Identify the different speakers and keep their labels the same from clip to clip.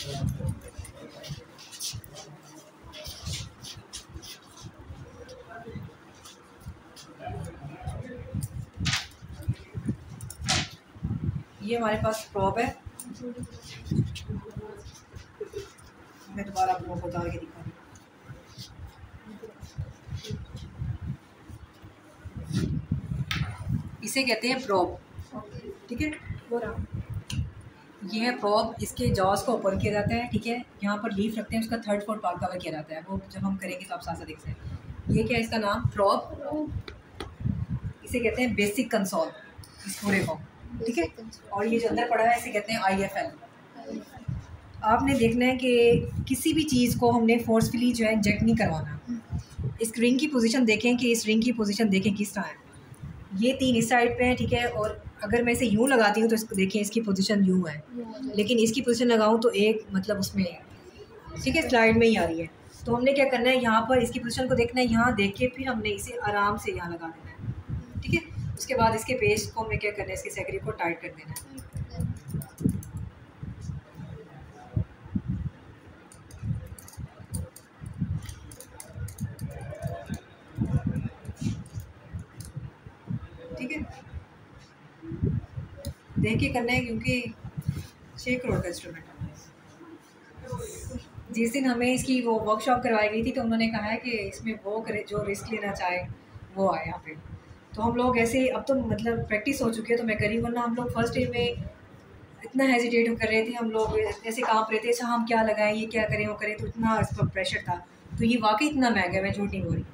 Speaker 1: ये हमारे पास प्रॉब है, मैं दोबारा आपको बता के दिखा रही हूँ। इसे कहते हैं प्रॉब, ठीक है। ये है प्रॉब, इसके जॉस को ओपन किया जाता है, ठीक है। यहाँ पर लीफ रखते हैं, उसका 3rd 4th पार्ट कवर किया जाता है, वो जब हम करेंगे तो आप साथ साथ देख सकते हैं। ये क्या है, इसका नाम प्रॉब, इसे कहते हैं बेसिक कंसोल, इस पूरे को, ठीक है। और ये जो अंदर पड़ा है इसे कहते हैं IFL। आपने देखना है कि किसी भी चीज़ को हमने फोर्सफुली जो है इंजेक्ट नहीं करवाना। इस रिंग की पोजीशन देखें कि इस रिंग की पोजीशन देखें किस तरह है, ये 3 इस साइड पे है, ठीक है। और अगर मैं इसे यूँ लगाती हूँ तो इसको देखिए, इसकी पोजीशन यूँ है, लेकिन इसकी पोजीशन लगाऊँ तो एक मतलब उसमें, ठीक है, स्लाइड में ही आ रही है। तो हमने क्या करना है, यहाँ पर इसकी पोजीशन को देखना है, यहाँ देख के फिर हमने इसे आराम से यहाँ लगा देना है, ठीक है। उसके बाद इसके पेज को हमने क्या करना है, इसके सेक्री को टाइट कर देना है। ठीक है, देख के करना है क्योंकि 6 करोड़ का इंस्ट्रूमेंट है। जिस दिन हमें इसकी वो वर्कशॉप करवाई गई थी तो उन्होंने कहा है कि इसमें वो करे जो रिस्क लेना चाहे वो आए यहाँ पे। तो हम लोग ऐसे, अब तो मतलब प्रैक्टिस हो चुकी है तो मैं करी, वरना हम लोग फर्स्ट डे में इतना हेजिटेट कर रहे थे, हम लोग ऐसे काँप रहे थे, अच्छा हम क्या लगाएं, ये क्या करें वो करें, तो इतना इस पर प्रेशर था। तो ये वाकई इतना महंगा है, मैं झूठ नहीं बोल रही,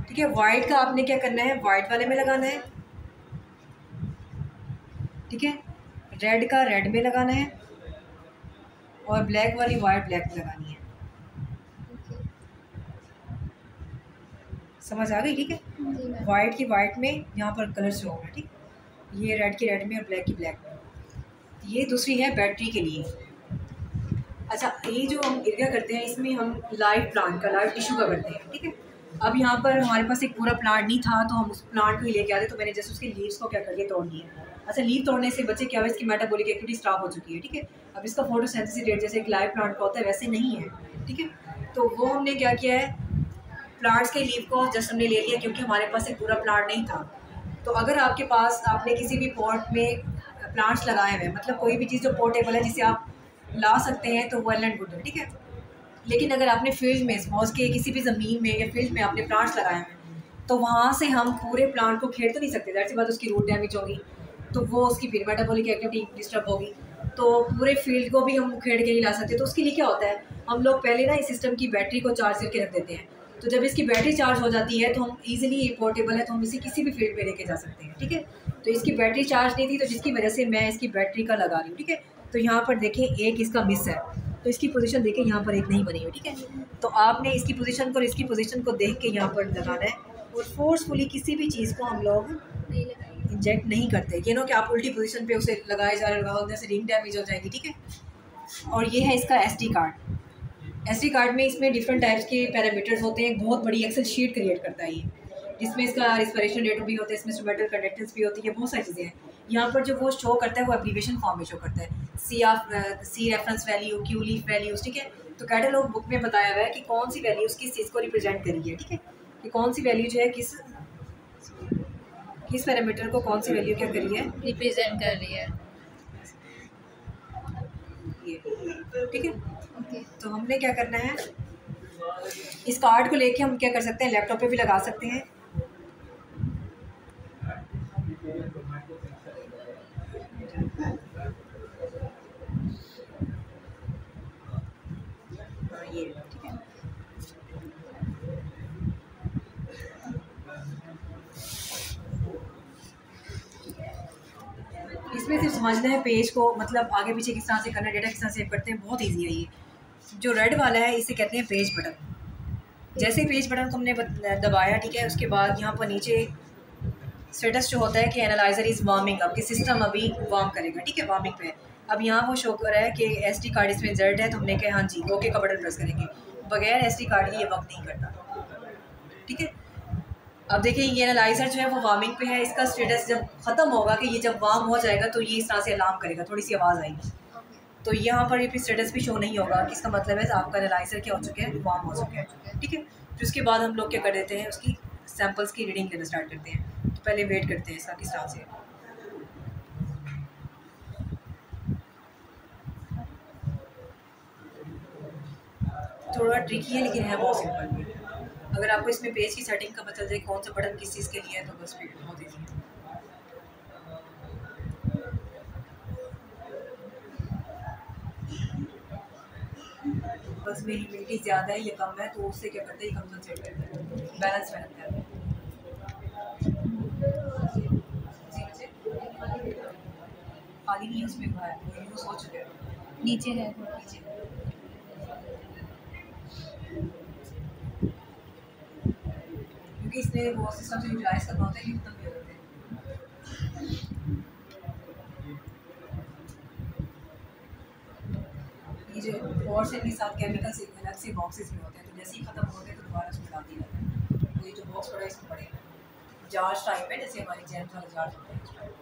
Speaker 1: ठीक है। वाइट का आपने क्या करना है, वाइट वाले में लगाना है, ठीक है। रेड का रेड में लगाना है, और ब्लैक वाली वाइट ब्लैक में लगानी है। समझ आ गई, ठीक है। वाइट की वाइट में यहाँ पर कलर शो होगा, ठीक। ये रेड की रेड में और ब्लैक की ब्लैक में। ये दूसरी है बैटरी के लिए। अच्छा, ये जो हम एरिया करते हैं इसमें हम लाइव प्लांट का, लाइव टिश्यू का करते हैं, ठीक है। अब यहाँ पर हमारे पास एक पूरा प्लांट नहीं था तो हम उस प्लांट को ही लेके आते, तो मैंने जैसे उसके लीव्स को क्या करके तोड़ दिया। अच्छा, लीव तोड़ने से बच्चे क्या है, इसकी मेटाबॉलिक एक्टिविटी स्टॉप हो चुकी है, ठीक है। अब इसका फोटोसिंथेसिस रेट जैसे एक लाइव प्लांट का होता है वैसे नहीं है, ठीक है। तो वो हमने क्या किया है, प्लांट्स के लीव को जस्ट हमने ले लिया क्योंकि हमारे पास एक पूरा प्लांट नहीं था। तो अगर आपके पास, आपने किसी भी पॉट में प्लांट्स लगाए हुए हैं, मतलब कोई भी चीज़ जो पोर्टेबल है जिसे आप ला सकते हैं, तो वेल एंड गुड है, ठीक है। लेकिन अगर आपने फील्ड में, सपोज के किसी भी ज़मीन में या फील्ड में आपने प्लांट्स लगाए हैं, तो वहाँ से हम पूरे प्लांट को खेड़ तो नहीं सकते, दैट सी बात, उसकी रूट डैमेज होगी तो वो उसकी फिर मेटाबॉलिक एक्टिविटी डिस्टर्ब होगी, तो पूरे फील्ड को भी हम खेड़ के नहीं ला सकते। तो उसके लिए क्या होता है, हम लोग पहले ना इस सिस्टम की बैटरी को चार्ज करके रख देते हैं, तो जब इसकी बैटरी चार्ज हो जाती है तो हम इजीली, ये पोर्टेबल है तो हम इसे किसी भी फील्ड पे लेके जा सकते हैं, ठीक है। तो इसकी बैटरी चार्ज नहीं थी तो जिसकी वजह से मैं इसकी बैटरी का लगा रही हूँ, ठीक है। तो यहाँ पर देखें एक इसका मिस है, तो इसकी पोजीशन देखें, यहाँ पर एक नहीं बनी हुई, ठीक है। तो आपने इसकी पोजीशन को और इसकी पोजीशन को देख के यहाँ पर लगाना है, और फोर्सफुली किसी भी चीज़ को हम लोग इंजेक्ट नहीं करते, ये नो कि आप उल्टी पोजीशन पे उसे लगाए जा रहे हो, से रिंग डैमेज हो जाएगी, ठीक है। और ये है इसका SD कार्ड। SD कार्ड में इसमें डिफरेंट टाइप्स के पैरामीटर्स होते हैं, बहुत बड़ी एक्सेल शीट क्रिएट करता है ये, जिसमें इसका रिस्पिरेशन रेट भी होता है, इसमें इंस्ट्रूमेंटल कंडक्टेंस भी होती है, बहुत सारी चीज़ें हैं। यहाँ पर जो वो शो करता है वो एब्रीविएशन फॉर्म में शो करता है, C reference value, Q leaf values, ठीक है। तो कैटलॉग बुक में बताया हुआ है कि कौन सी वैल्यूज़ किस चीज़ को रिप्रेजेंट करी है, ठीक है, कि कौन सी वैल्यू जो है किस पैरामीटर को कौन सी वैल्यू क्या करी है,
Speaker 2: रिप्रेजेंट कर रही है,
Speaker 1: ये, ठीक है। तो हमने क्या करना है, इस कार्ड को लेके हम क्या कर सकते हैं, लैपटॉप पे भी लगा सकते हैं, ये, ठीक है। इसमें सिर्फ समझना है पेज को, मतलब आगे पीछे किस तरह से करना है, डेटा किस तरह सेव करते हैं, बहुत ईजी है ये। जो रेड वाला है इसे कहते हैं पेज बटन। जैसे पेज बटन को हमने दबाया, ठीक है, उसके बाद यहाँ पर नीचे स्टेटस जो होता है कि एनालाइजर इज़ वार्मिंग अप, कि सिस्टम अभी वार्म करेगा, ठीक है, वार्मिंग पे। अब यहाँ वो शो कर रहा है कि SD कार्ड इसमें इंसर्ट है, तो हमने कहा हाँ जी, ओके का बटन प्रेस करेंगे। बगैर SD कार्ड के ये वर्क नहीं करता, ठीक है। अब देखिए ये एनालाइजर जो है वो वार्मिंग पे है, इसका स्टेटस जब ख़त्म होगा कि ये जब वार्म हो जाएगा तो ये इस तरह से अलार्म करेगा, थोड़ी सी आवाज़ आएगी, तो यहाँ पर ये फिर स्टेटस भी शो नहीं होगा, किसका मतलब है आपका एनालाइजर क्या हो चुका है, वार्म हो चुका है, ठीक है। फिर उसके बाद हम लोग क्या कर देते हैं, उसकी सैम्पल्स की रीडिंग लेना स्टार्ट करते हैं। तो पहले वेट करते हैं इसका किस तरह से। थोड़ा ट्रिकी है लेकिन है बहुत सिंपल भी। अगर आपको इसमें पेज की सेटिंग का पता चले कौन सा बटन किस चीज़ के लिए है तो बस फिर बहुत ईजी है। बस में ह्यूमिडिटी ज़्यादा है या कम है तो उससे क्या करते हैं, कंपनसेट करते हैं, बैलेंस में रखते हैं। खाली नहीं है उसमें, यूज़ हो चुके हैं,
Speaker 2: नीचे है
Speaker 1: नीचे। क्योंकि इसने वो सिस्टम से यूटिलाइज करना होता है कि उतना भी होते हैं। ये जो और से के साथ केमिकल से अलग से बॉक्सेस में होते हैं, तो जैसे ही ख़त्म होते हैं तो दोबारा उसमें डालती रहते हैं। तो ये जो बॉक्स पड़ा है इसमें पड़ेगा, जार्ज टाइप है, जैसे हमारी जेम्स वाला जार्ज होता है इस टाइप।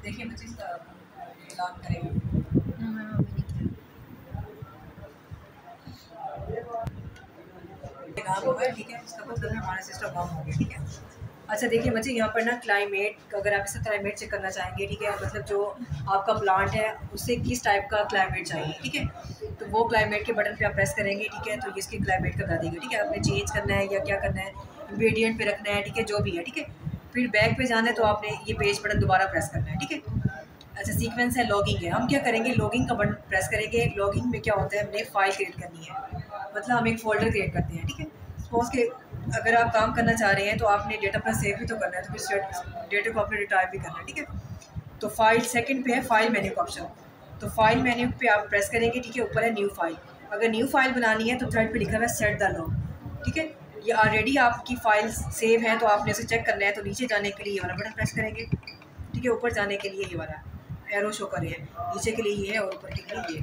Speaker 1: देखिए बच्चे इसका इलाज करेगा। काम होगा, ठीक है, इसका मतलब है हमारा सिस्टम काम हो गया, ठीक है। अच्छा देखिए बच्चे यहाँ पर ना क्लाइमेट, अगर आप इसका क्लाइमेट चेक करना चाहेंगे, ठीक है, मतलब जो आपका प्लांट है उससे किस टाइप का क्लाइमेट चाहिए, ठीक है, तो वो क्लाइमेट के बटन पे आप प्रेस करेंगे, ठीक है, तो ये इसके क्लाइमेट का बता देगा, ठीक है। आपने चेंज करना है या क्या करना है, इंग्रेडिएंट पे रखना है, ठीक है, जो भी है, ठीक है। फिर बैक पे जाना है तो आपने ये पेज बटन दोबारा प्रेस करना है, ठीक है। अच्छा सीक्वेंस है, लॉगिंग है, हम क्या करेंगे, लॉगिंग का बटन प्रेस करेंगे। लॉगिंग में क्या होता है, हमने फाइल क्रिएट करनी है, मतलब हम एक फोल्डर क्रिएट करते हैं, ठीक है। सपोज के अगर आप काम करना चाह रहे हैं तो आपने डेटा अपना सेव भी तो करना है, तो फिर डेटा को आपने रिटाइप भी करना है, ठीक है। तो फाइल सेकंड पे है फाइल मेन्यू का ऑप्शन, तो फाइल मेन्यू पे आप प्रेस करेंगे, ठीक है। ऊपर है न्यू फाइल, अगर न्यू फाइल बनानी है तो थर्ड पे लिखा हुआ है सेट द लॉग, ठीक है। ये ऑलरेडी आपकी फाइल सेव है तो आपने उसे चेक करना है, तो नीचे जाने के लिए ये वाला बटन प्रेस करेंगे, ठीक है। ऊपर जाने के लिए ये वाला एरो शो कर रहे हैं, नीचे के लिए ये है और ऊपर के लिए ये।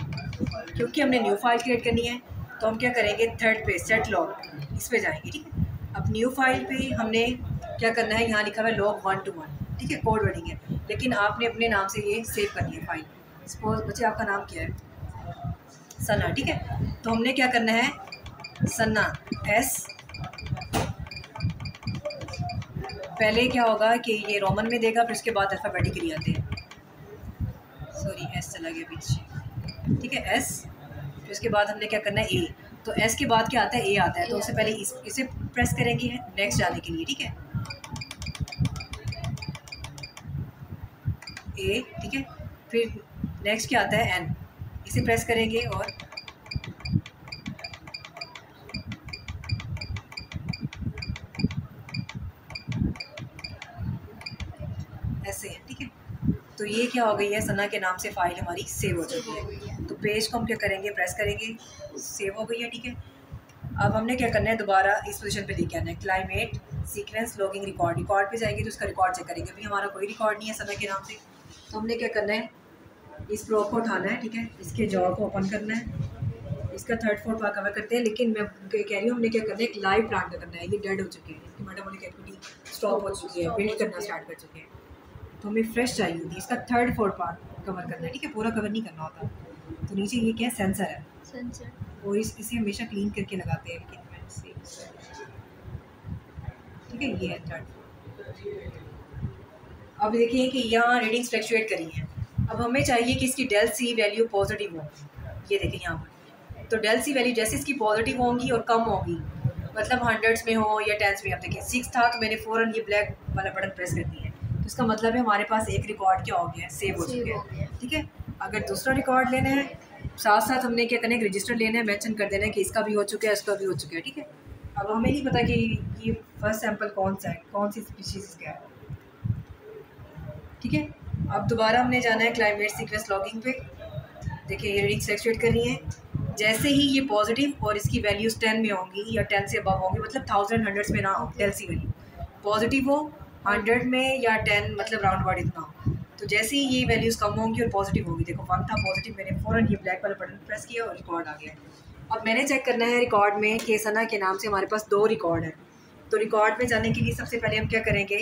Speaker 1: क्योंकि हमने न्यू फाइल क्रिएट करनी है तो हम क्या करेंगे, थर्ड पे सेट लॉग, इस पे जाएंगे, ठीक है। अब न्यू फाइल पे हमने क्या करना है, यहाँ लिखा हुआ है log 1 to 1, ठीक है, कोड वर्डिंग है, लेकिन आपने अपने नाम से ये सेव करनी है फाइल। सपोज बच्चे आपका नाम क्या है, सना, ठीक है, तो हमने क्या करना है, सना एस, पहले क्या होगा कि ये रोमन में देगा, फिर उसके बाद अल्फ़ाबेटिकली आते हैं, सॉरी एस चला गया पीछे, ठीक है, एस, फिर उसके बाद हमने क्या करना है ए, तो एस के बाद क्या आता है, ए आता है, तो उससे पहले इसे प्रेस करेंगे नेक्स्ट जाने के लिए, ठीक है, ए, ठीक है। फिर नेक्स्ट क्या आता है, एन, इसे प्रेस करेंगे और ऐसे है, ठीक है। तो ये क्या हो गई है, सना के नाम से फाइल हमारी सेव हो चुकी है। तो पेज को हम क्या करेंगे, प्रेस करेंगे, सेव हो गई है, ठीक है। अब हमने क्या करना है, दोबारा इस पोजीशन पे लेके आना है, climate sequence logging record, record पे जाएंगे तो उसका रिकॉर्ड चेक करेंगे। अभी हमारा कोई रिकॉर्ड नहीं है सना के नाम से, तो हमने क्या करना है, इस प्रो को उठाना है, ठीक है, इसके जॉ को ओपन करना है, इसका थर्ड फोर्थ पार्ट कवर करते हैं। लेकिन मैं कह रही हूँ हमने क्या करना है, एक लाइव प्लांट का करना है, ये डेड हो चुके हैं, इसकी मेटाबॉलिक एक्टिविटी स्टॉप हो चुकी है, बिल्ड करना स्टार्ट कर चुके हैं, तो हमें फ्रेश चाहिए होती है, इसका थर्ड फोर्थ पार्ट कवर करना है, ठीक है, पूरा कवर नहीं करना होता। तो नीचे ये क्या है, सेंसर है,
Speaker 2: सेंसर,
Speaker 1: और इसे हमेशा क्लीन करके लगाते हैं, ठीक है, ये है थर्ड। अब देखिए कि यहाँ रीडिंग्स फ्लक्चुएट करी हैं, अब हमें चाहिए कि इसकी डेल सी वैल्यू पॉजिटिव हो, ये देखिए यहाँ पर, तो डेल सी वैल्यू जैसे इसकी पॉजिटिव होंगी और कम होगी, मतलब हंड्रेड्स में हो या टेंस में, अब देखिए 6 था तो मैंने फ़ौरन ये ब्लैक वाला बटन प्रेस कर दिया है, तो इसका मतलब है हमारे पास एक रिकॉर्ड क्या हो गया है, सेव हो चुका है, ठीक है। अगर दूसरा रिकॉर्ड लेना है, साथ साथ हमने क्या करना है, रजिस्टर लेना है, मेंशन कर देना है कि इसका भी हो चुका है, इसका भी हो चुका है, ठीक है। अब हमें नहीं पता कि ये फर्स्ट सैंपल कौन सा है, कौन सी स्पीशीज़ का है, ठीक है। अब दोबारा हमने जाना है क्लाइमेट सीक्वेंस लॉगिंग पे, देखिए ये रीडिंग फ्लक्चुएट कर रही है, जैसे ही ये पॉजिटिव और इसकी वैल्यूज़ 10 में होंगी या 10 से अबव होंगी, मतलब 1000 हंड्रेड्स में ना हो, डेल सी वैल्यू पॉजिटिव हो 100 में या 10 मतलब राउंड अबाउट इतना हो, तो जैसे ही ये वैल्यूज़ कम होंगी और पॉजिटिव होगी, देखो 1 था पॉजिटिव, मैंने फ़ौरन ये ब्लैक वाला बटन प्रेस किया और रिकॉर्ड आ गया। अब मैंने चेक करना है रिकॉर्ड में कि सना के नाम से हमारे पास 2 रिकॉर्ड है, तो रिकॉर्ड में जाने के लिए सबसे पहले हम क्या करेंगे,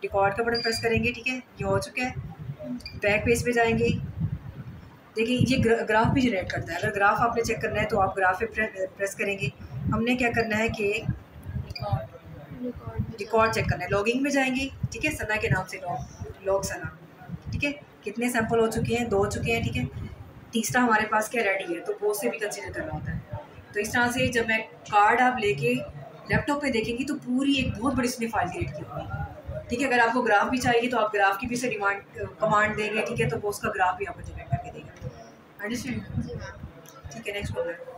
Speaker 1: रिकॉर्ड का बटन प्रेस करेंगे, ठीक है, ये हो चुका है। बैक पेज पे जाएंगे, देखिए ये ग्राफ भी जनरेट करता है। अगर ग्राफ आपने चेक करना है तो आप ग्राफ पे प्रेस करेंगे। हमने क्या करना है कि रिकॉर्ड चेक करना है, लॉगिंग में जाएंगे, ठीक है, सना के नाम से लॉग सना, ठीक है। कितने सैंपल हो चुके हैं? 2 हो चुके हैं, ठीक है। तीसरा हमारे पास क्या रेडी है, तो वो से भी कंसिडर करना होता है। तो इस तरह से जब मैं कार्ड आप लेके लैपटॉप पे देखेंगी तो पूरी एक बहुत बड़ी इसने फाइल क्रिएट की होगी, ठीक है। अगर आपको ग्राफ भी चाहिए तो आप ग्राफ की भी से कमांड देंगे, ठीक है, तो वो उसका ग्राफ भी आपको जनरेट करके देगा। अंडरस्टैंड? ठीक है, नेक्स्ट प्रॉब्लम।